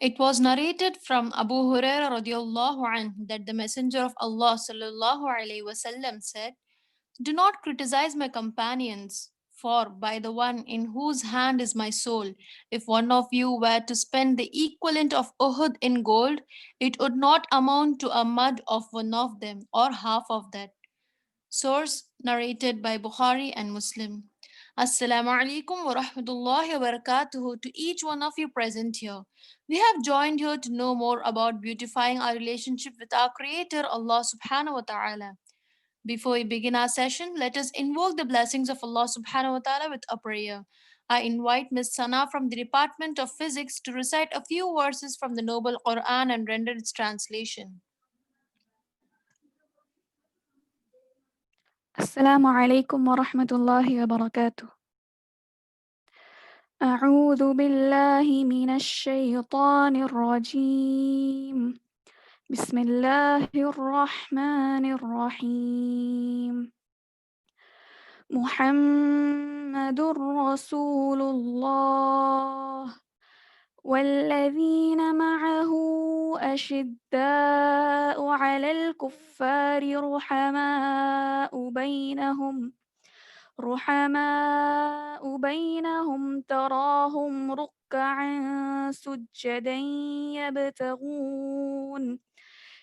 It was narrated from Abu Hurairah radiallahu anh that the Messenger of Allah sallallahu alaihi wasallam said, "Do not criticize my companions, for by the one in whose hand is my soul, if one of you were to spend the equivalent of Uhud in gold, it would not amount to a mud of one of them or half of that." Source narrated by Bukhari and Muslim. Assalamu alaikum wa rahmatullahi wa barakatuhu to each one of you present here. We have joined here to know more about beautifying our relationship with our Creator, Allah subhanahu wa ta'ala. Before we begin our session, let us invoke the blessings of Allah subhanahu wa ta'ala with a prayer. I invite Ms. Sana from the Department of Physics to recite a few verses from the Noble Quran and render its translation. السلام عليكم ورحمة الله وبركاته. أعوذ بالله من الشيطان الرجيم. بسم الله الرحمن الرحيم. محمد رسول الله والذين معه أشداء على الكفار رحماء بينهم تراهم ركعا سجدا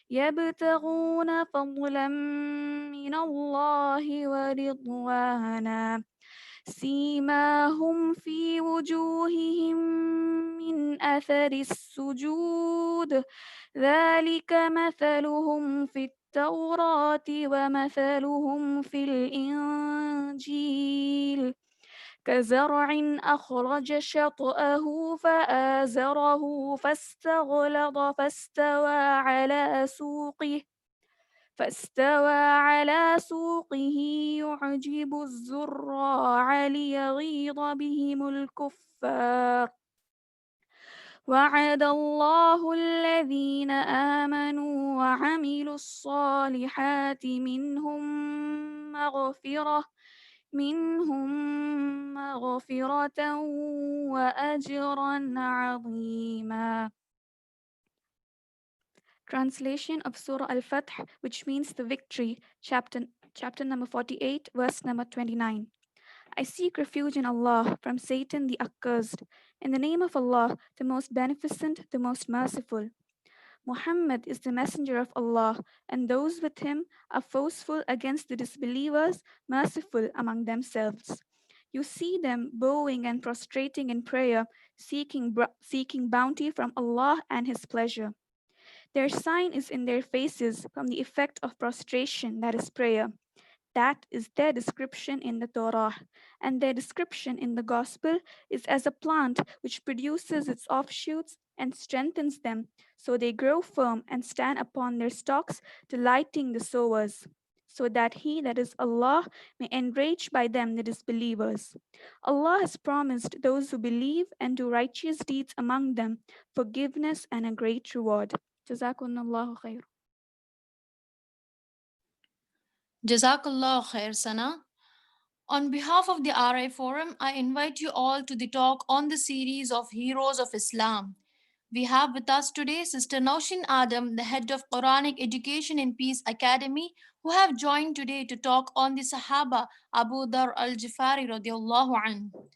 يبتغون فضلا من الله ورضوانا سيماهم في وجوههم من أثر السجود ذلك مثلهم في التوراة ومثلهم في الإنجيل كزرع أخرج شطأه فآزره فاستغلظ فاستوى على سوقه يعجب الزراع ليغيظ بهم الكفار وعد الله الذين آمنوا وعملوا الصالحات منهم مغفرة وأجرا عظيما. Translation of Surah Al-Fath, which means the victory, chapter number 48, verse number 29. I seek refuge in Allah from Satan the accursed. In the name of Allah, the most beneficent, the most merciful. Muhammad is the messenger of Allah, and those with him are forceful against the disbelievers, merciful among themselves. You see them bowing and prostrating in prayer, seeking bounty from Allah and His pleasure. Their sign is in their faces from the effect of prostration, that is prayer. That is their description in the Torah, and their description in the Gospel is as a plant which produces its offshoots and strengthens them, so they grow firm and stand upon their stalks, delighting the sowers, so that He, that is Allah, may enrage by them the disbelievers. Allah has promised those who believe and do righteous deeds among them forgiveness and a great reward. Jazakumullahu khair. Jazakallah khair sana. On behalf of the RI Forum, I invite you all to the talk on the series of Heroes of Islam. We have with us today Sister Naushin Adam, the head of Quranic Education in Peace Academy, who have joined today to talk on the Sahaba Abu Dhar al-Jifari radiallahu anhu.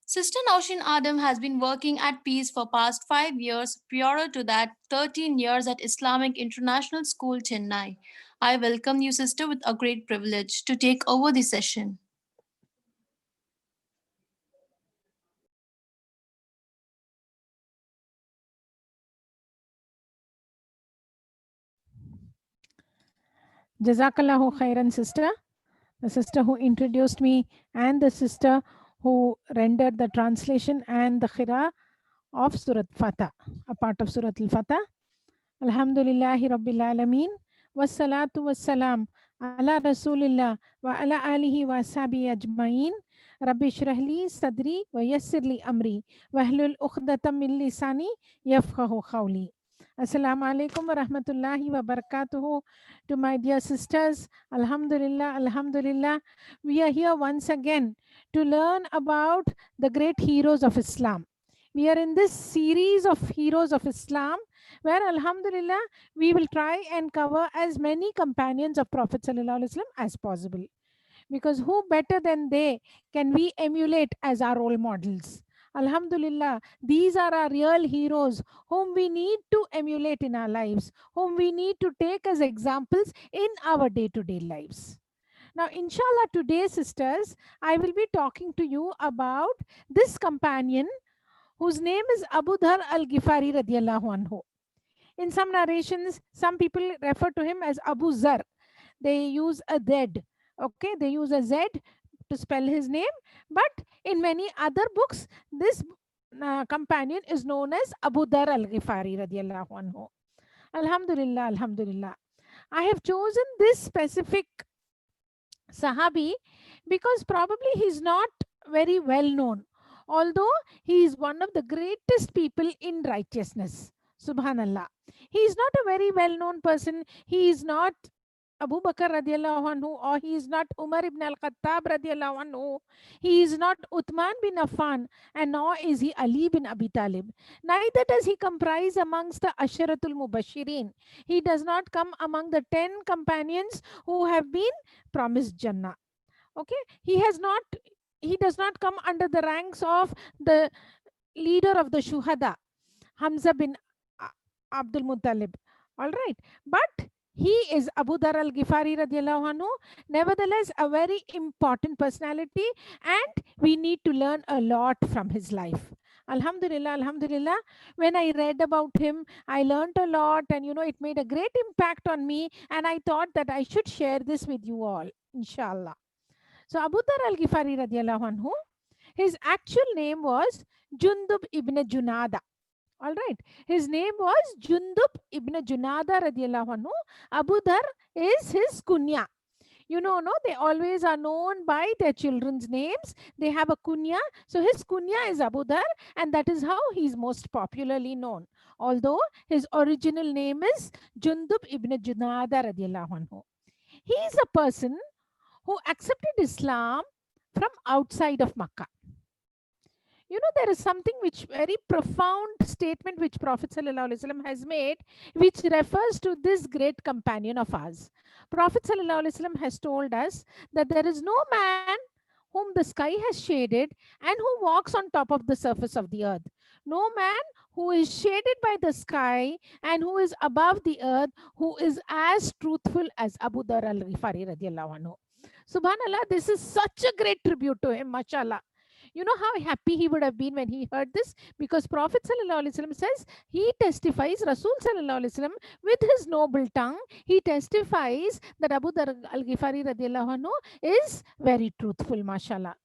Sister Naushin Adam has been working at Peace for past 5 years, prior to that 13 years at Islamic International School, Chennai. I welcome you, sister, with a great privilege to take over the session. Jazakallahu khairan, sister. The sister who introduced me and the sister who rendered the translation and the khira of Surat Fatah, a part of Surat Al-Fatah. Alhamdulillahi Rabbil Alameen. Wassalatu wassalam ala Rasulillah wa ala alihi wa ashabi ajma'in. Rabbi shrahli sadri wa yassirli amri wahlul ukhdatam min lisani yafqahu qawli. Assalamu alaikum wa rahmatullahi wa barakatuhu to my dear sisters. Alhamdulillah, Alhamdulillah. We are here once again to learn about the great heroes of Islam. We are in this series of heroes of Islam, where Alhamdulillah, we will try and cover as many companions of Prophet Sallallahu Alaihi Wasallam as possible. Because who better than they can we emulate as our role models? Alhamdulillah, these are our real heroes whom we need to emulate in our lives, whom we need to take as examples in our day to day lives. Now, inshallah, today, sisters, I will be talking to you about this companion whose name is Abu Dhar al Ghifari radiallahu anhu. In some narrations, some people refer to him as Abu Zar. They use a Z. Okay, they use a Z to spell his name. But in many other books, this companion is known as Abu Dhar al Ghifari radiallahu anhu. Alhamdulillah, Alhamdulillah. I have chosen this specific Sahabi because probably he's not very well known, although he is one of the greatest people in righteousness. Subhanallah. He is not a very well known person. He is not Abu Bakr radiallahu anhu, or he is not Umar ibn al-Khattab radiallahu anhu. He is not Uthman bin Affan, and nor is he Ali bin Abi Talib. Neither does he comprise amongst the Asharatul Mubashirin. He does not come among the 10 companions who have been promised Jannah. Okay, he does not come under the ranks of the leader of the Shuhada, Hamza bin Abdul Muttalib. All right, but he is Abu Dhar al Ghifari radiallahu anhu, nevertheless a very important personality, and we need to learn a lot from his life. Alhamdulillah, Alhamdulillah. When I read about him, I learned a lot, and it made a great impact on me, and I thought that I should share this with you all, inshallah. So Abu Dhar al Ghifari radiallahu anhu, his actual name was Jundub ibn Junada. All right. His name was Jundub ibn Junada radiallahu anhu. Abu Dhar is his kunya. No, they always are known by their children's names. They have a kunya. So his kunya is Abu Dhar, and that is how he's most popularly known. Although his original name is Jundub ibn Junada radiallahu anhu. He is a person who accepted Islam from outside of Makkah. There is something which very profound statement which Prophet ﷺ has made, which refers to this great companion of ours. Prophet ﷺ has told us that there is no man whom the sky has shaded and who walks on top of the surface of the earth. No man who is shaded by the sky and who is above the earth, who is as truthful as Abu Dhar al-Ghifari radiallahu anhu. Subhanallah, this is such a great tribute to him, mashallah. You know how happy he would have been when he heard this? Because Prophet ﷺ says, he testifies, Rasul ﷺ, with his noble tongue, he testifies that Abu Dhar al-Ghifari radiallahu anhu is very truthful, mashallah.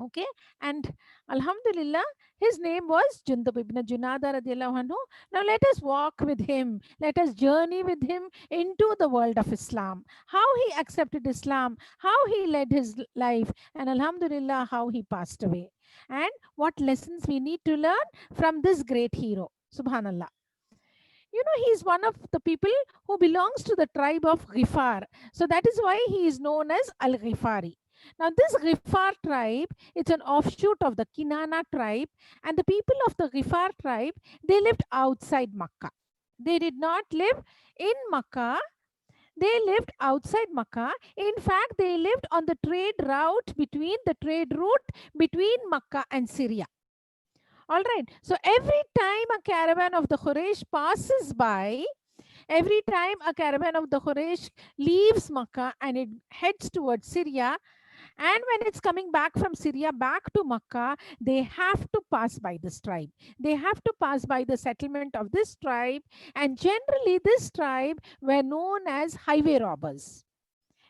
Okay, and Alhamdulillah, his name was Jundub ibn Junada radiallahu anhu. Now let us walk with him. Let us journey with him into the world of Islam. How he accepted Islam, how he led his life, and Alhamdulillah, how he passed away. And what lessons we need to learn from this great hero. Subhanallah. He's one of the people who belongs to the tribe of Ghifar. So that is why he is known as Al-Ghifari. Now, this Ghifar tribe, it's an offshoot of the Kinana tribe, and the people of the Ghifar tribe, they lived outside Makkah. They did not live in Makkah. They lived outside Makkah. In fact, they lived on the trade route between Makkah and Syria. All right. So every time a caravan of the Quraysh passes by, every time a caravan of the Quraysh leaves Makkah and it heads towards Syria, and when it's coming back from Syria back to Makkah, they have to pass by this tribe. They have to pass by the settlement of this tribe. And generally, this tribe were known as highway robbers.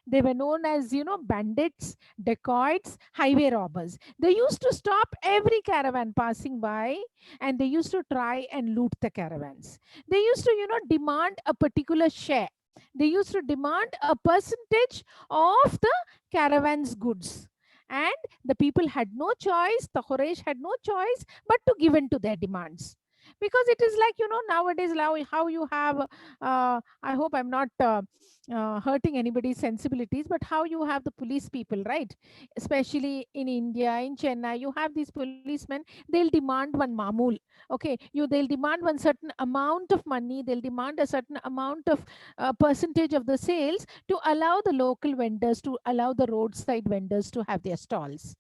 They were known as, bandits, dacoits, highway robbers. They used to stop every caravan passing by, and they used to try and loot the caravans. They used to, demand a particular share. They used to demand a percentage of the caravan's goods. And the people had no choice, the Quraysh had no choice but to give in to their demands. because it is like, nowadays how you have, I hope I'm not hurting anybody's sensibilities, but how you have the police people, right? Especially in India, in Chennai, you have these policemen, they'll demand one mamul. Okay, they'll demand one certain amount of money, they'll demand a certain amount of percentage of the sales to allow the local vendors, to allow the roadside vendors to have their stalls.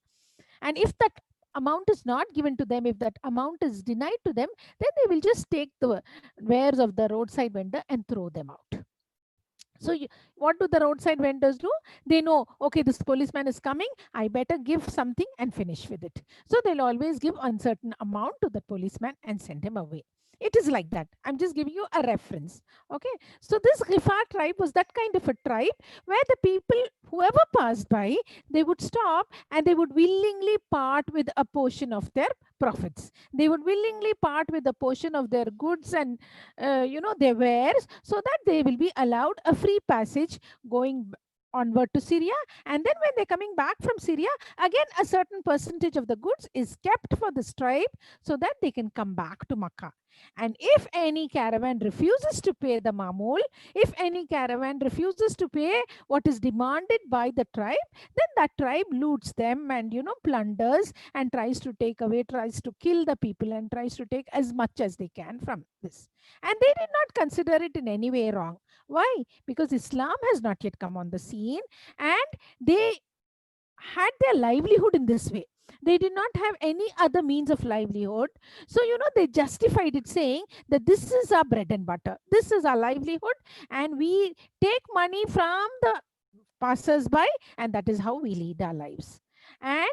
And if that amount is not given to them, if that amount is denied to them, then they will just take the wares of the roadside vendor and throw them out. So what do the roadside vendors do? They know, okay, this policeman is coming, I better give something and finish with it. So they'll always give uncertain amount to the policeman and send him away. It is like that. I'm just giving you a reference. Okay. So this Ghifar tribe was that kind of a tribe where the people, whoever passed by, they would stop and they would willingly part with a portion of their profits. They would willingly part with a portion of their goods and their wares, so that they will be allowed a free passage going onward to Syria. And then when they're coming back from Syria, again a certain percentage of the goods is kept for this tribe so that they can come back to Makkah. And if any caravan refuses to pay the mamul, if any caravan refuses to pay what is demanded by the tribe, then that tribe loots them and plunders and tries to take away, tries to kill the people and tries to take as much as they can from this. And they did not consider it in any way wrong. Why? Because Islam has not yet come on the scene, and they had their livelihood in this way. They did not have any other means of livelihood. So, they justified it saying that this is our bread and butter, this is our livelihood, and we take money from the passers-by, and that is how we lead our lives. And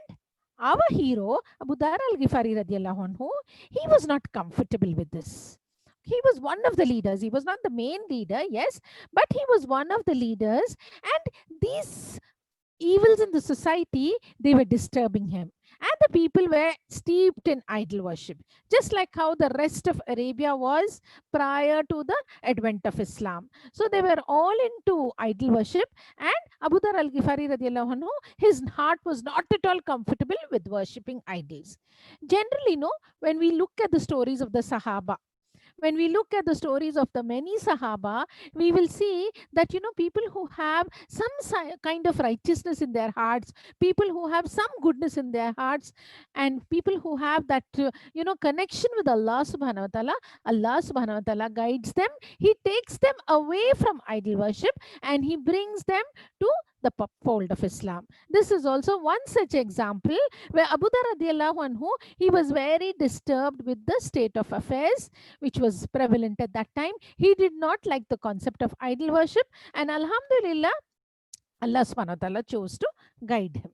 our hero, Abu Dhar al-Ghifari radiallahu anhu, he was not comfortable with this. He was one of the leaders. He was not the main leader, yes, but he was one of the leaders. And these evils in the society, they were disturbing him. And the people were steeped in idol worship, just like how the rest of Arabia was prior to the advent of Islam. So they were all into idol worship. And Abu Dhar al-Ghifari radiallahu anhu, his heart was not at all comfortable with worshipping idols. Generally, when we look at the stories of the Sahaba, when we look at the stories of the many Sahaba, we will see that, people who have some kind of righteousness in their hearts, people who have some goodness in their hearts, and people who have that, connection with Allah subhanahu wa ta'ala, Allah subhanahu wa ta'ala guides them. He takes them away from idol worship and he brings them to the fold of Islam. This is also one such example where Abu Dhar radiallahu anhu, he was very disturbed with the state of affairs which was prevalent at that time. He did not like the concept of idol worship, and Alhamdulillah, Allah subhanahu wa ta'ala chose to guide him.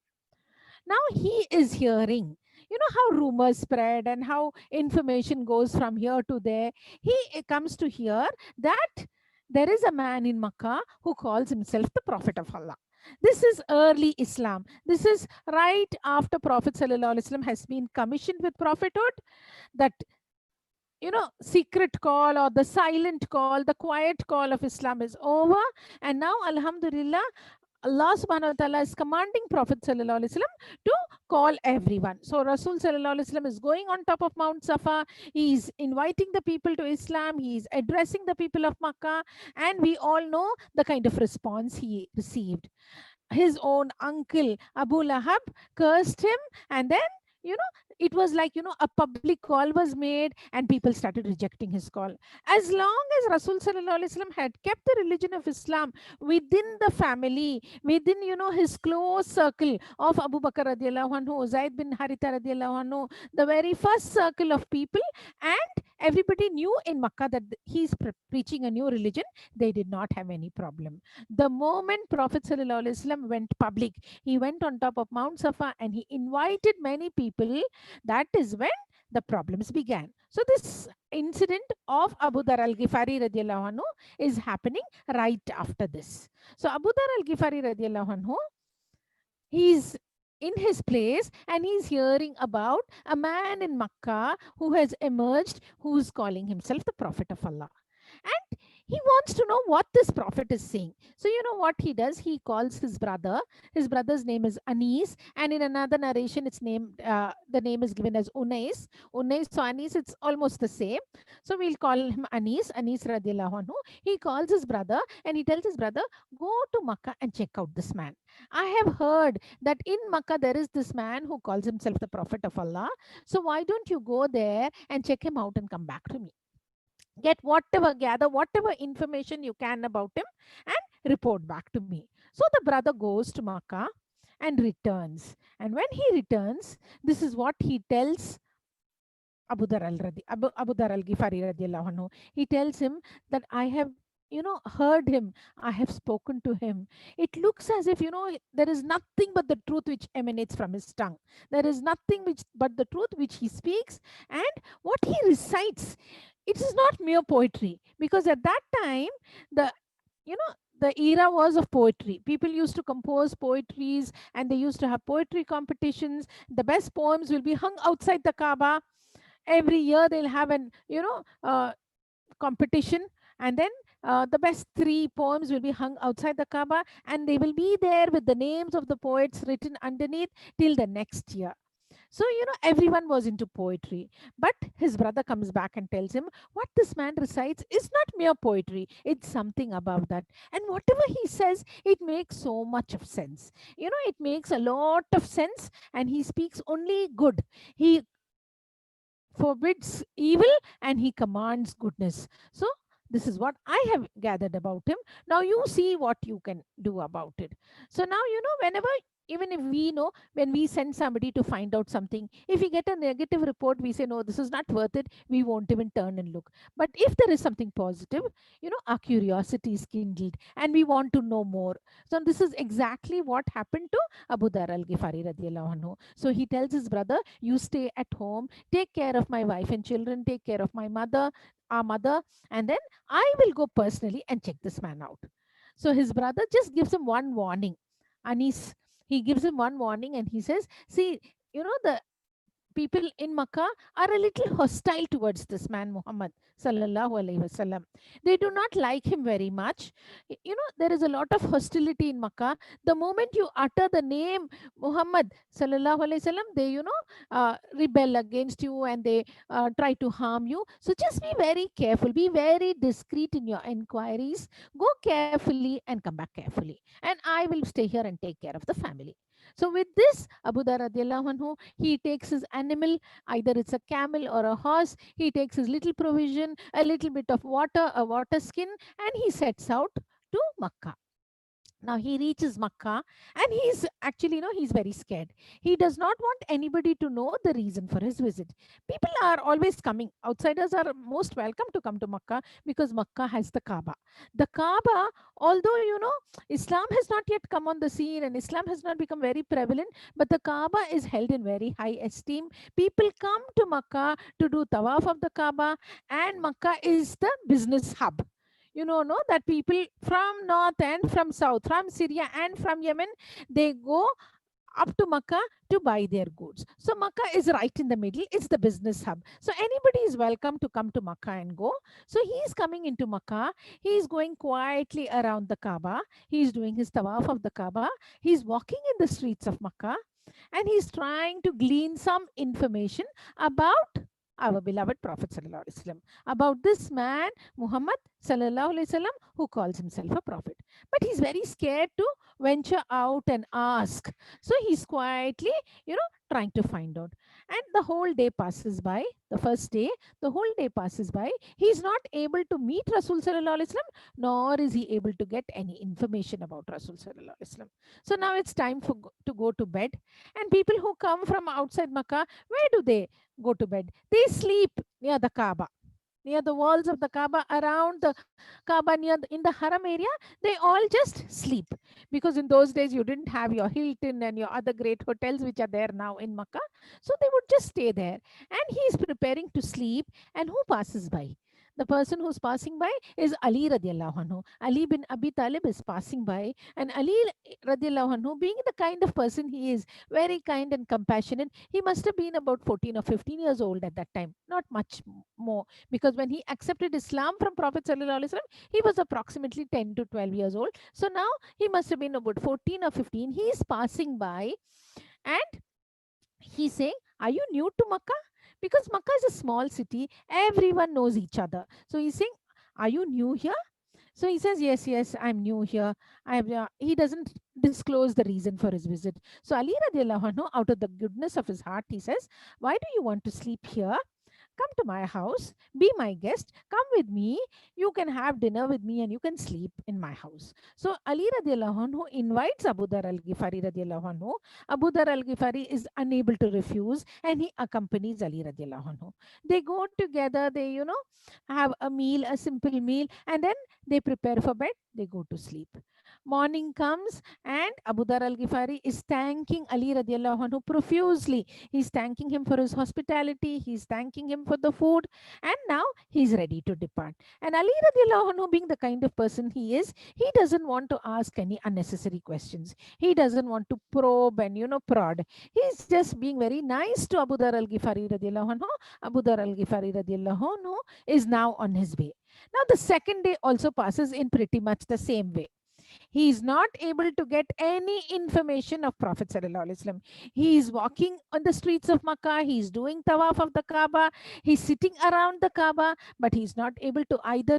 Now he is hearing, how rumors spread and how information goes from here to there. He comes to hear that there is a man in Makkah who calls himself the Prophet of Allah. This is early Islam. This is right after Prophet ﷺ has been commissioned with prophethood. That secret call or the silent call, the quiet call of Islam is over. And now, Alhamdulillah, Allah subhanahu wa ta'ala is commanding Prophet sallallahu alaihi wasallam to call everyone. So Rasul sallallahu alaihi wasallam is going on top of Mount Safa. He is inviting the people to Islam. He is addressing the people of Makkah. And we all know the kind of response he received. His own uncle, Abu Lahab, cursed him. And then, it was like, a public call was made and people started rejecting his call. As long as Rasul sallallahu alaihi wasallam had kept the religion of Islam within the family, within, his close circle of Abu Bakr radiallahu anhu, Zaid bin Haritha radiallahu anhu, the very first circle of people, and everybody knew in Makkah that he's preaching a new religion, they did not have any problem. The moment Prophet sallallahu alaihi wasallam went public, he went on top of Mount Safa and he invited many people. That is when the problems began. So this incident of Abu Dhar al-Ghifari radiallahu anhu is happening right after this. So Abu Dhar al-Ghifari radiallahu anhu, he's in his place and he's hearing about a man in Makkah who has emerged, who's calling himself the Prophet of Allah. and he wants to know what this prophet is saying. So you know what he does? He calls his brother. His brother's name is Anis, and in another narration, it's named the name is given as Unais. Unais, so Anis, it's almost the same. So we'll call him Anis. Anis radiallahu anhu. He calls his brother and he tells his brother, "Go to Makkah and check out this man. I have heard that in Makkah there is this man who calls himself the Prophet of Allah. So why don't you go there and check him out and come back to me? Get whatever, gather whatever information you can about him and report back to me." So the brother goes to Makkah and returns. And when he returns, this is what he tells Abu Dhar al-Ghifari radiallahu anhu. He tells him that I have, heard him. I have spoken to him. It looks as if, there is nothing but the truth which emanates from his tongue. There is nothing which but the truth which he speaks, and what he recites. It is not mere poetry, because at that time, the the era was of poetry. People used to compose poetries and they used to have poetry competitions. The best poems will be hung outside the Kaaba. Every year they'll have an competition, and then the best three poems will be hung outside the Kaaba, and they will be there with the names of the poets written underneath till the next year. So everyone was into poetry, but his brother comes back and tells him what this man recites is not mere poetry, it's something above that. And whatever he says, it makes so much of sense. It makes a lot of sense, and he speaks only good. He forbids evil and he commands goodness. So this is what I have gathered about him. Now you see what you can do about it. So now, whenever, even if we know, when we send somebody to find out something, if we get a negative report, we say, no, this is not worth it. We won't even turn and look. But if there is something positive, our curiosity is kindled and we want to know more. So this is exactly what happened to Abu Dhar al-Ghifari radiallahu anhu. So he tells his brother, you stay at home, take care of my wife and children, take care of my mother, our mother, and then I will go personally and check this man out. So his brother just gives him one warning. Anis, he gives him one warning and he says, see, the people in Makkah are a little hostile towards this man, Muhammad sallallahu alaihi wasallam. They do not like him very much. There is a lot of hostility in Makkah. The moment you utter the name Muhammad sallallahu alaihi wasallam, they, rebel against you and they try to harm you. So just be very careful, be very discreet in your inquiries. Go carefully and come back carefully. And I will stay here and take care of the family. So with this, Abu Dhar radiallahu anhu, he takes his animal, either it's a camel or a horse. He takes his little provision, a little bit of water, a water skin, and he sets out to Makkah. Now he reaches Makkah and he's actually, he's very scared. He does not want anybody to know the reason for his visit. People are always coming. Outsiders are most welcome to come to Makkah because Makkah has the Kaaba. The Kaaba, although, Islam has not yet come on the scene and Islam has not become very prevalent, but the Kaaba is held in very high esteem. People come to Makkah to do tawaf of the Kaaba, and Makkah is the business hub. No, that people from north and from south, from Syria and from Yemen, they go up to Makkah to buy their goods. So Makkah is right in the middle. It's the business hub. So anybody is welcome to come to Makkah and go. So he is coming into Makkah. He is going quietly around the Kaaba. He is doing his tawaf of the Kaaba. He is walking in the streets of Makkah and he's trying to glean some information about our beloved Prophet Sallallahu Alaihi Wasallam, about this man, Muhammad Sallallahu Alaihi Wasallam, who calls himself a prophet. But he's very scared to venture out and ask. So he's quietly, trying to find out. And the whole day passes by. The first day, the whole day passes by. He's not able to meet Rasul Sallallahu Alaihi Wasallam, nor is he able to get any information about Rasul Sallallahu Alaihi Wasallam. So now it's time to go to bed. And people who come from outside Makkah, where do they go to bed? They sleep near the Kaaba, near the walls of the Kaaba, around the Kaaba, in the Haram area. They all just sleep, because in those days you didn't have your Hilton and your other great hotels which are there now in Makkah. So they would just stay there, and he is preparing to sleep. And who passes by? The person who's passing by is Ali radiallahu anhu. Ali bin Abi Talib is passing by, and Ali radiallahu anhu, being the kind of person he is, very kind and compassionate, he must have been about 14 or 15 years old at that time, not much more, because when he accepted Islam from Prophet sallallahu alaihi wasallam, he was approximately 10 to 12 years old. So now he must have been about 14 or 15. He is passing by, and he's saying, "Are you new to Makkah?" Because Makkah is a small city, everyone knows each other. So he's saying, "Are you new here?" So he says, "Yes, yes, I'm new here." He doesn't disclose the reason for his visit. So Ali radiallahu anhu, out of the goodness of his heart, he says, "Why do you want to sleep here? Come to my house, be my guest, come with me. You can have dinner with me and you can sleep in my house." So Ali radiallahu anhu invites Abu Dhar al Ghifari radiallahu anhu. Abu Dhar al Ghifari is unable to refuse, and he accompanies Ali radiallahu anhu. They go together, they, have a meal, a simple meal, and then they prepare for bed, they go to sleep. Morning comes, and Abu Dhar al Ghifari is thanking Ali radiallahu anhu profusely. He's thanking him for his hospitality, he's thanking him for the food, and now he's ready to depart. And Ali radiallahu anhu, being the kind of person he is, he doesn't want to ask any unnecessary questions. He doesn't want to probe and, prod. He's just being very nice to Abu Dhar al Ghifari radiallahu anhu. Abu Dhar al Ghifari radiallahu anhu is now on his way. Now, the second day also passes in pretty much the same way. He is not able to get any information of Prophet Sallallahu Alaihi Wasallam. He is walking on the streets of Makkah. He is doing tawaf of the Kaaba. He's sitting around the Kaaba, but he's not able to either,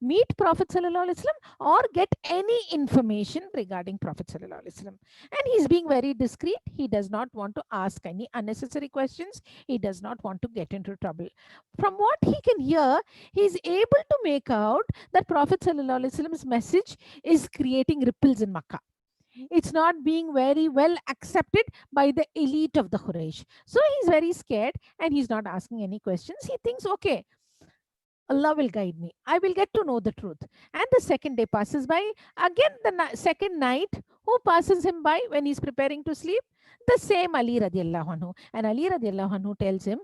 meet Prophet Sallallahu Alaihi Wasallam or get any information regarding Prophet Sallallahu Alaihi Wasallam. And he's being very discreet. He does not want to ask any unnecessary questions. He does not want to get into trouble. From what he can hear, he's able to make out that Prophet Sallallahu Alaihi Wasallam's message is creating ripples in Makkah. It's not being very well accepted by the elite of the Quraysh. So he's very scared and he's not asking any questions. He thinks, okay, Allah will guide me. I will get to know the truth. And the second day passes by. Again, the second night, who passes him by when he's preparing to sleep? The same Ali radiallahu anhu. And Ali radiallahu anhu tells him,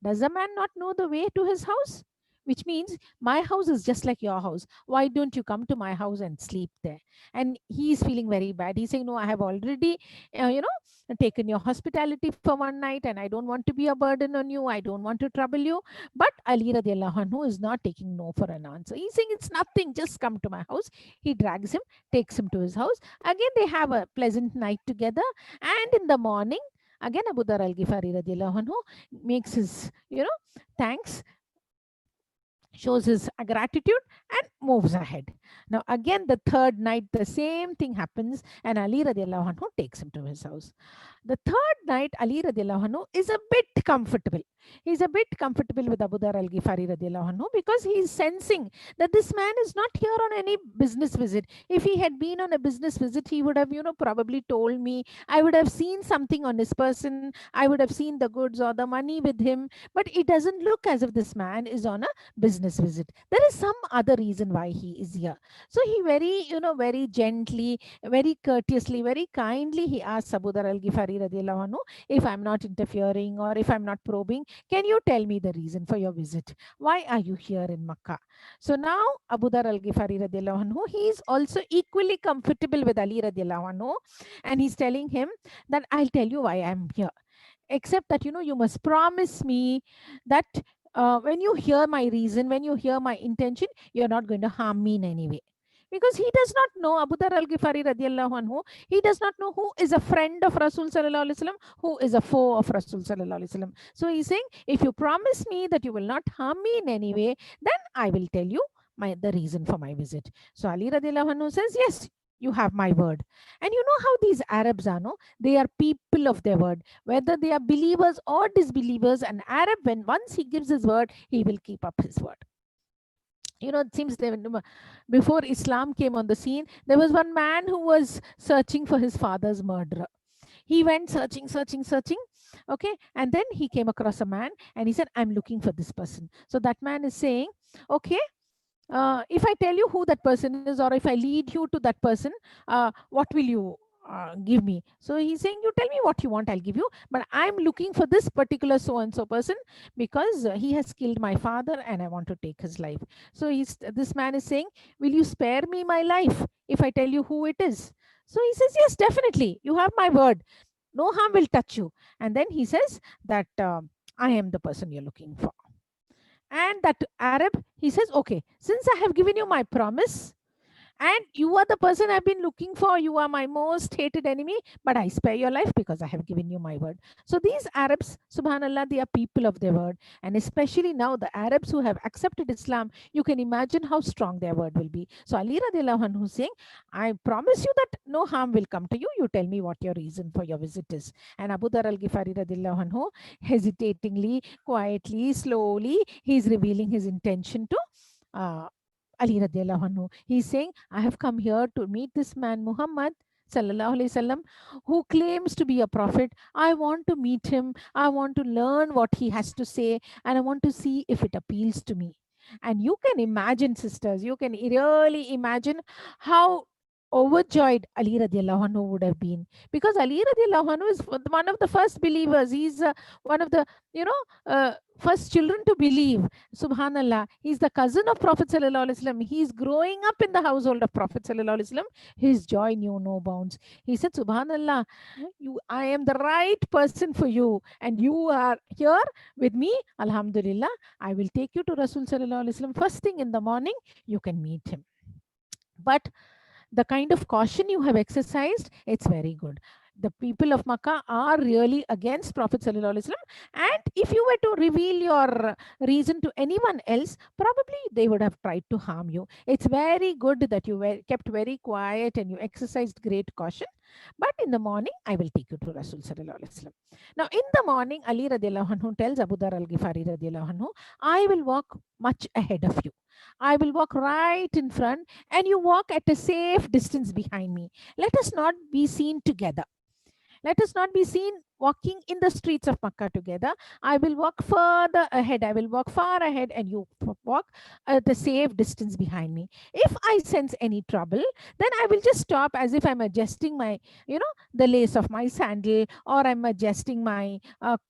"Does a man not know the way to his house?" Which means, my house is just like your house. Why don't you come to my house and sleep there? And he is feeling very bad. He's saying, "No, I have already, taken your hospitality for one night, and I don't want to be a burden on you. I don't want to trouble you." But Ali radiallahu anhu is not taking no for an answer. He's saying, "It's nothing. Just come to my house." He drags him, takes him to his house. Again, they have a pleasant night together. And in the morning, again, Abu Dhar al Ghifari radiallahu anhu makes his, thanks, shows his gratitude, and moves ahead. Now, again, the third night, the same thing happens, and Ali radiallahu anhu takes him to his house. The third night, Ali radiallahu anhu is a bit comfortable. He's a bit comfortable with Abu Dhar al Ghifari radiallahu anhu, because he's sensing that this man is not here on any business visit. If he had been on a business visit, he would have, probably told me. I would have seen something on his person. I would have seen the goods or the money with him. But it doesn't look as if this man is on a business visit. There is some other reason why he is here. So he very gently, very courteously, very kindly, he asks Abu Dhar al Ghifari radiallahu anhu, "If I'm not interfering or if I'm not probing, can you tell me the reason for your visit? Why are you here in Makkah?" So now Abu Dhar al Ghifari radiallahu anhu, he is also equally comfortable with Ali radiallahu anhu, and he's telling him that, "I'll tell you why I'm here. Except that, you must promise me that when you hear my reason, when you hear my intention, you're not going to harm me in any way." Because he does not know, Abu Dhar al Ghifari radiallahu anhu, he does not know who is a friend of Rasul sallallahu alaihi wasallam, who is a foe of Rasul sallallahu alaihi wasallam. So he's saying, "If you promise me that you will not harm me in any way, then I will tell you the reason for my visit." So Ali radiallahu anhu says, "Yes, you have my word." And you know how these Arabs are, no? They are people of their word. Whether they are believers or disbelievers, an Arab, when once he gives his word, he will keep up his word. It seems that before Islam came on the scene, there was one man who was searching for his father's murderer. He went searching. Okay. And then he came across a man and he said, "I'm looking for this person." So that man is saying, "Okay, if I tell you who that person is, or if I lead you to that person, what will you give me. So he's saying, you tell me what you want, I'll give you. But I'm looking for this particular so and so person because he has killed my father and I want to take his life. So this man is saying, will you spare me my life if I tell you who it is? So he says, yes, definitely. You have my word. No harm will touch you. And then he says that I am the person you're looking for. And that Arab, he says, okay, since I have given you my promise, and you are the person I've been looking for. You are my most hated enemy, but I spare your life because I have given you my word. So these Arabs, subhanallah, they are people of their word. And especially now, the Arabs who have accepted Islam, you can imagine how strong their word will be. So Ali radiallahu anhu is saying, I promise you that no harm will come to you. You tell me what your reason for your visit is. And Abu Dhar al-Ghifari radiallahu anhu, hesitatingly, quietly, slowly, he's revealing his intention to Ali radiallahu anhu. He's saying, I have come here to meet this man, Muhammad sallallahu alaihi wasallam, who claims to be a prophet. I want to meet him. I want to learn what he has to say, and I want to see if it appeals to me. And you can imagine, sisters, you can really imagine how overjoyed Ali radiallahu anhu would have been, because Ali radiallahu anhu is one of the first believers. He's one of the, first children to believe. Subhanallah. He's the cousin of Prophet sallallahu alaihi wasallam. He's growing up in the household of Prophet sallallahu alaihi wasallam. His joy knew no bounds. He said, Subhanallah, I am the right person for you, and you are here with me. Alhamdulillah. I will take you to Rasul sallallahu alaihi wasallam first thing in the morning. You can meet him. But the kind of caution you have exercised, it's very good. The people of Makkah are really against Prophet sallallahu alaihi wasallam, and if you were to reveal your reason to anyone else, probably they would have tried to harm you. It's very good that you were kept very quiet and you exercised great caution. But in the morning, I will take you to Rasul sallallahu alaihi wasallam. Now, in the morning, Ali radiallahu anhu tells Abu Dhar al-Ghifari radiallahu anhu, I will walk much ahead of you. I will walk right in front, and you walk at a safe distance behind me. Let us not be seen together. Let us not be seen walking in the streets of Makkah together. I will walk further ahead. I will walk far ahead, and you walk at the safe distance behind me. If I sense any trouble, then I will just stop as if I'm adjusting my, the lace of my sandal, or I'm adjusting my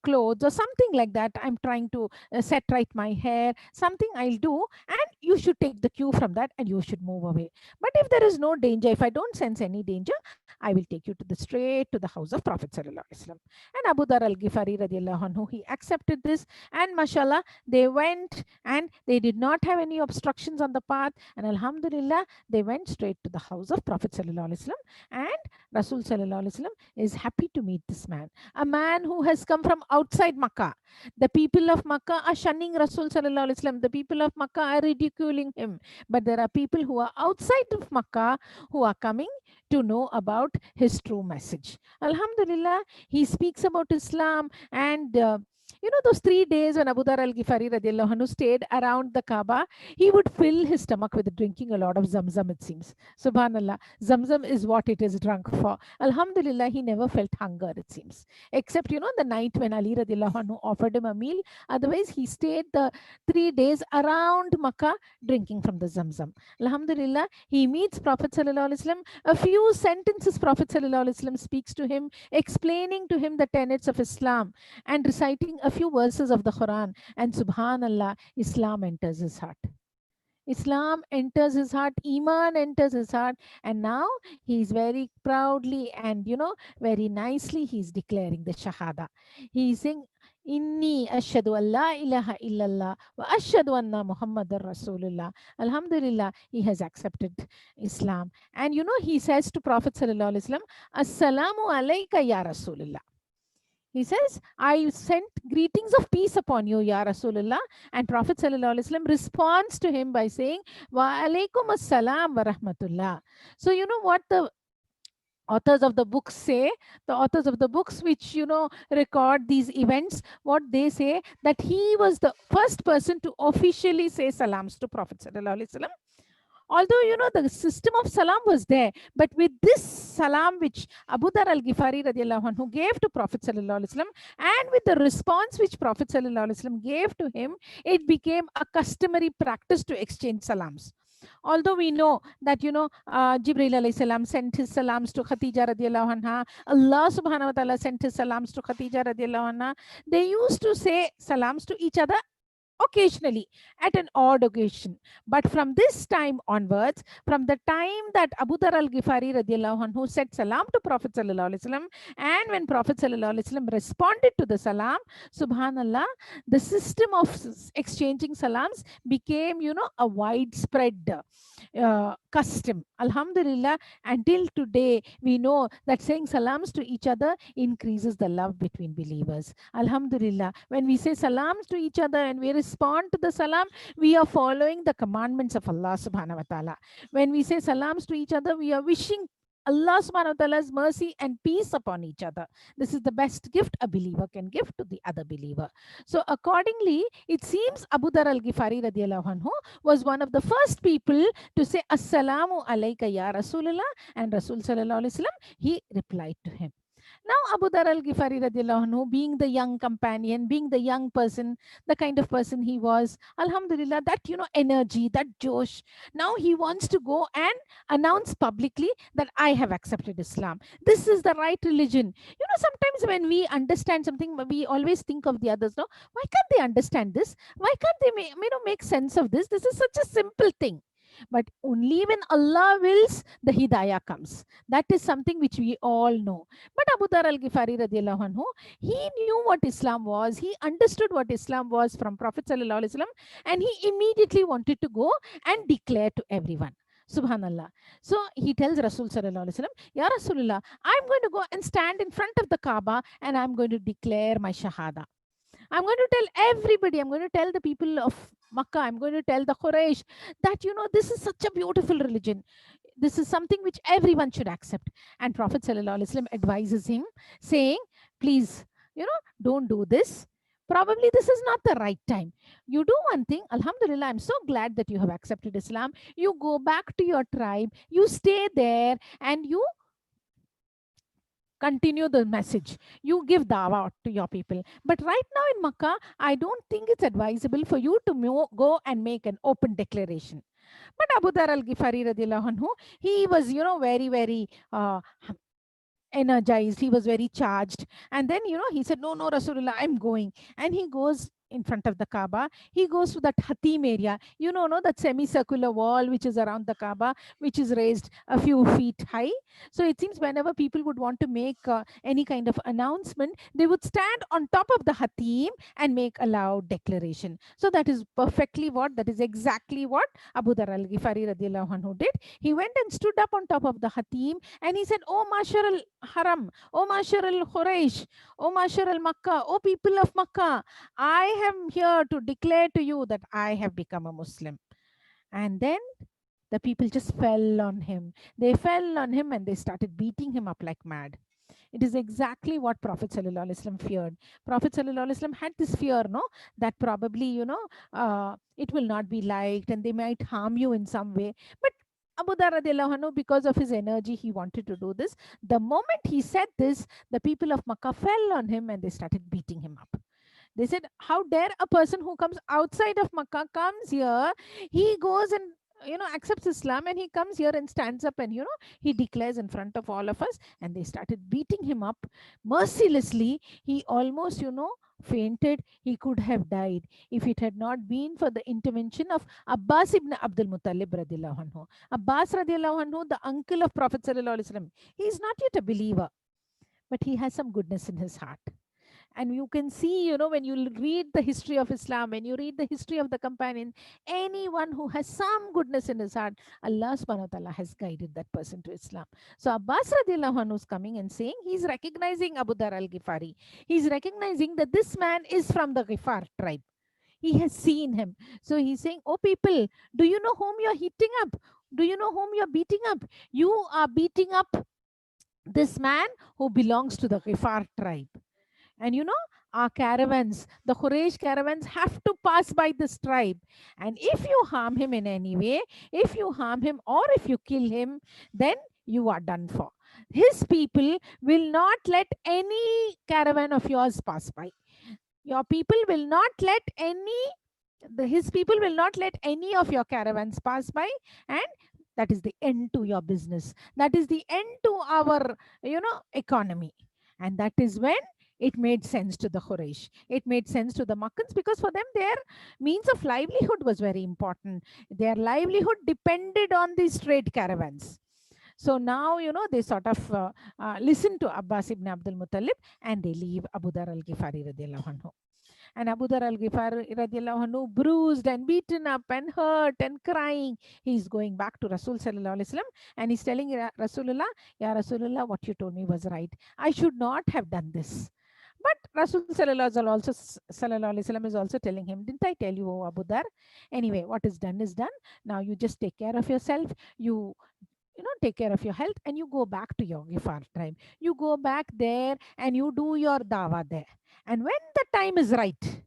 clothes or something like that. I'm trying to set right my hair, something I'll do, and you should take the cue from that and you should move away. But if there is no danger, if I don't sense any danger, I will take you to the straight to the house of Prophet sallallahu alaihi wasallam. And Abu Dhar al-Ghifari radiallahu anhu, he accepted this, and mashallah, they went and they did not have any obstructions on the path, and alhamdulillah, they went straight to the house of Prophet sallallahu alaihi wasallam. And Rasul sallallahu alaihi wasallam is happy to meet this man, a man who has come from outside Makkah. The people of Makkah are shunning Rasul sallallahu alaihi wasallam. The people of Makkah are ridiculing him. But there are people who are outside of Makkah who are coming to know about his true message. Alhamdulillah, he speaks about Islam, and those 3 days when Abu Dhar al-Ghifari radiallahu anhu stayed around the Kaaba, he would fill his stomach with drinking a lot of Zamzam, it seems. Subhanallah, Zamzam is what it is drunk for. Alhamdulillah, he never felt hunger, it seems. Except, the night when Ali radiallahu anhu offered him a meal. Otherwise, he stayed the 3 days around Makkah drinking from the Zamzam. Alhamdulillah, he meets Prophet sallallahu alaihi wasallam. A few sentences Prophet sallallahu alaihi wasallam speaks to him, explaining to him the tenets of Islam and reciting a few verses of the Quran, and subhanallah, Islam enters his heart. Islam enters his heart, Iman enters his heart, and now he's very proudly and very nicely he's declaring the Shahada. He's saying, Inni ashhadu an la ilaha illallah wa ashhadu anna Muhammadar Rasulullah. Alhamdulillah, he has accepted Islam. And he says to Prophet sallallahu alaihi wasallam, Assalamu alayka ya Rasulullah. He says, I sent greetings of peace upon you, Ya Rasulullah. And Prophet sallallahu alaihi wasallam responds to him by saying, Wa alaikum assalam wa rahmatullah. So you know what the authors of the books say? The authors of the books which, record these events, what they say, that he was the first person to officially say salams to Prophet sallallahu alaihi wasallam. Although, the system of salam was there, but with this salam which Abu Dhar al-Ghifari radiallahu anhu gave to Prophet sallallahu alaihi wasallam, and with the response which Prophet sallallahu alaihi wasallam gave to him, it became a customary practice to exchange salams. Although we know that, Jibreel alayhi salam sent his salams to Khadija radiallahu anha, Allah subhanahu wa ta'ala sent his salams to Khadija radiallahu anha, they used to say salams to each other occasionally at an odd occasion. But from this time onwards, from the time that Abu Dhar al-Ghifari radiallahu anhu said salam to Prophet sallallahu alaihi wasallam, and when Prophet sallallahu alaihi wasallam responded to the salam, subhanallah, the system of exchanging salams became, a widespread custom. Alhamdulillah, until today, we know that saying salams to each other increases the love between believers. Alhamdulillah, when we say salams to each other and we respond to the salam, we are following the commandments of Allah subhanahu wa ta'ala. When we say salams to each other, we are wishing Allah subhanahu wa ta'ala's mercy and peace upon each other. This is the best gift a believer can give to the other believer. So accordingly, it seems Abu Dhar al-Ghifari radiallahu anhu was one of the first people to say Assalamu alayka ya Rasulullah, and Rasul sallallahu alaihi wasallam, he replied to him. Now, Abu Dhar al-Ghifari radiallahu anhu, being the young companion, being the young person, the kind of person he was, alhamdulillah, that, energy, that josh, now he wants to go and announce publicly that I have accepted Islam. This is the right religion. Sometimes when we understand something, we always think of the others. No, why can't they understand this? Why can't they make sense of this? This is such a simple thing. But only when Allah wills, the hidayah comes. That is something which we all know. But Abu Dhar al-Ghifari radiallahu anhu, he knew what Islam was. He understood what Islam was from Prophet sallallahu alaihi wasallam, and he immediately wanted to go and declare to everyone. Subhanallah. So he tells Rasul sallallahu alaihi wasallam, Ya Rasulullah, I'm going to go and stand in front of the Kaaba and I'm going to declare my shahada. I'm going to tell everybody, I'm going to tell the people of Makkah, I'm going to tell the Quraysh that, this is such a beautiful religion. This is something which everyone should accept. And Prophet ﷺ advises him, saying, please, don't do this. Probably this is not the right time. You do one thing, Alhamdulillah, I'm so glad that you have accepted Islam. You go back to your tribe, you stay there, and you continue the message. You give dawah to your people. But right now in Makkah, I don't think it's advisable for you to go and make an open declaration. But Abu Dhar al-Ghifari radiallahu anhu, he was, very, very energized. He was very charged. And then, he said, no, Rasulullah, I'm going. And he goes in front of the Kaaba. He goes to that Hatim area, that semicircular wall which is around the Kaaba, which is raised a few feet high. So it seems whenever people would want to make any kind of announcement, they would stand on top of the Hatim and make a loud declaration. So that is exactly what Abu Dhar al-Ghifari radiallahu anhu did. He went and stood up on top of the Hatim and he said, Oh Mashar al-Haram, Oh Mashar al-Quraysh, Oh Mashar al-Makkah, Oh people of Makkah, I am here to declare to you that I have become a Muslim. And then the people just fell on him. They fell on him and they started beating him up like mad. It is exactly what Prophet sallallahu alaihi wasallam feared. Prophet sallallahu alaihi wasallam had this fear, that probably, it will not be liked and they might harm you in some way. But Abu Dhar radiallahu anhu, because of his energy, he wanted to do this. The moment he said this, the people of Makkah fell on him and they started beating him up. They said, how dare a person who comes outside of Makkah comes here, he goes and accepts Islam and he comes here and stands up and he declares in front of all of us, and they started beating him up mercilessly. He almost fainted. He could have died if it had not been for the intervention of Abbas ibn Abdul Muttalib radiallahu anhu. Abbas radiallahu anhu, the uncle of Prophet sallallahu alaihi wasallam, he is not yet a believer, but he has some goodness in his heart. And you can see, when you read the history of Islam, when you read the history of the companion, anyone who has some goodness in his heart, Allah subhanahu wa ta'ala has guided that person to Islam. So Abbas radiallahu anhu is coming and saying, he's recognizing Abu Dhar al-Ghifari. He's recognizing that this man is from the Ghifar tribe. He has seen him. So he's saying, oh people, do you know whom you're hitting up? Do you know whom you're beating up? You are beating up this man who belongs to the Ghifar tribe. And our caravans, the Quraysh caravans, have to pass by this tribe. And if you harm him in any way, if you harm him or if you kill him, then you are done for. His people will not let any caravan of yours pass by. Your people will not let any his people will not let any of your caravans pass by, and that is the end to your business. That is the end to our, economy. And that is when it made sense to the Quraysh. It made sense to the Makkans, because for them, their means of livelihood was very important. Their livelihood depended on these trade caravans. So now, they sort of listen to Abbas ibn Abdul Muttalib, and they leave Abu Dhar al-Ghifari radiallahu anhu. And Abu Dhar al-Ghifari radiallahu anhu, bruised and beaten up and hurt and crying, he's going back to Rasul sallallahu alaihi wasallam, and he's telling Rasulullah, Ya Rasulullah, what you told me was right. I should not have done this. But Rasul sallallahu alaihi wasallam is also telling him, didn't I tell you, oh Abu Dhar? Anyway, what is done is done. Now you just take care of yourself. You take care of your health, and you go back to your Gifar tribe. You go back there and you do your dawa there. And when the time is right,